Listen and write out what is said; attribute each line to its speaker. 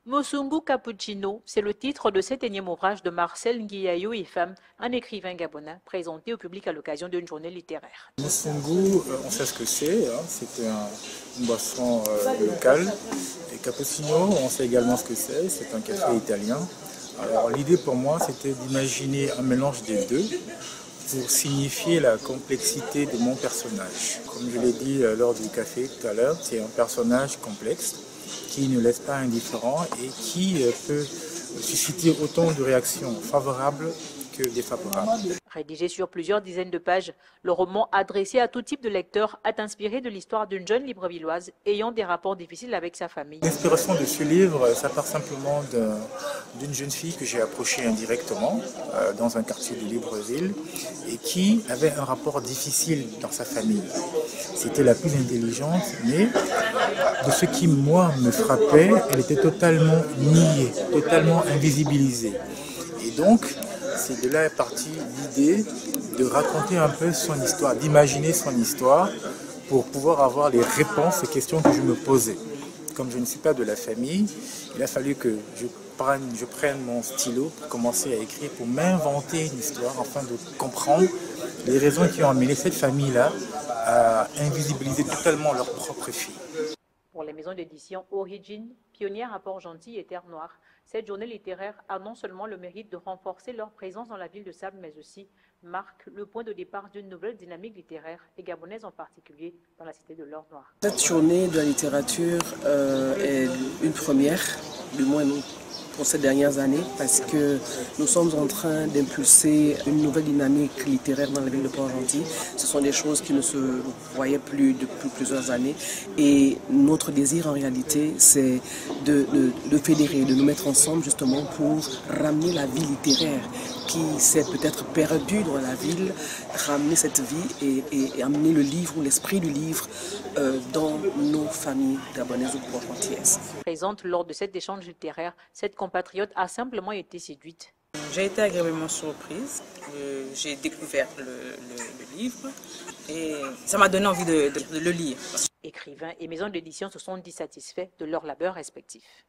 Speaker 1: Musungu Cappuccino, c'est le titre de cet énième ouvrage de Marcel Nguyayo Ifam, un écrivain gabonais, présenté au public à l'occasion d'une journée littéraire.
Speaker 2: Musungu, on sait ce que c'est, hein, c'est une boisson locale. Et cappuccino, on sait également ce que c'est un café italien. Alors l'idée pour moi, c'était d'imaginer un mélange des deux pour signifier la complexité de mon personnage. Comme je l'ai dit lors du café tout à l'heure, c'est un personnage complexe qui ne laisse pas indifférent et qui peut susciter autant de réactions favorables que défavorables.
Speaker 1: Rédigé sur plusieurs dizaines de pages, le roman adressé à tout type de lecteur a inspiré de l'histoire d'une jeune Librevilloise ayant des rapports difficiles avec sa famille.
Speaker 2: L'inspiration de ce livre, ça part simplement d'une jeune fille que j'ai approchée indirectement dans un quartier de Libreville et qui avait un rapport difficile dans sa famille. C'était la plus intelligente, mais de ce qui, moi, me frappait, elle était totalement niée, totalement invisibilisée. Et donc, c'est de là est partie l'idée de raconter un peu son histoire, d'imaginer son histoire pour pouvoir avoir les réponses aux questions que je me posais. Comme je ne suis pas de la famille, il a fallu que je prenne mon stylo pour commencer à écrire, pour m'inventer une histoire afin de comprendre les raisons qui ont amené cette famille-là à invisibiliser totalement leur propre fille.
Speaker 1: Pour les maisons d'édition Origine, pionnières à Port-Gentil et Terre-Noire, cette journée littéraire a non seulement le mérite de renforcer leur présence dans la ville de Sable, mais aussi marque le point de départ d'une nouvelle dynamique littéraire, et gabonaise en particulier, dans la cité de l'Or-Noir.
Speaker 3: Cette journée de la littérature est une première, du moins pour ces dernières années, parce que nous sommes en train d'impulser une nouvelle dynamique littéraire dans la ville de Port-Gentil. Ce sont des choses qui ne se voyaient plus depuis plusieurs années. Et notre désir en réalité, c'est de fédérer, de nous mettre ensemble justement pour ramener la vie littéraire qui s'est peut-être perdue dans la ville, ramener cette vie et amener le livre ou l'esprit du livre dans nos familles gabonaises ou port-gentillaises.
Speaker 1: Présente lors de cet échange littéraire, cette compatriote a simplement été séduite.
Speaker 4: J'ai été agréablement surprise, j'ai découvert le livre et ça m'a donné envie de le lire.
Speaker 1: Écrivains et maisons d'édition se sont dit satisfaits de leurs labeurs respectifs.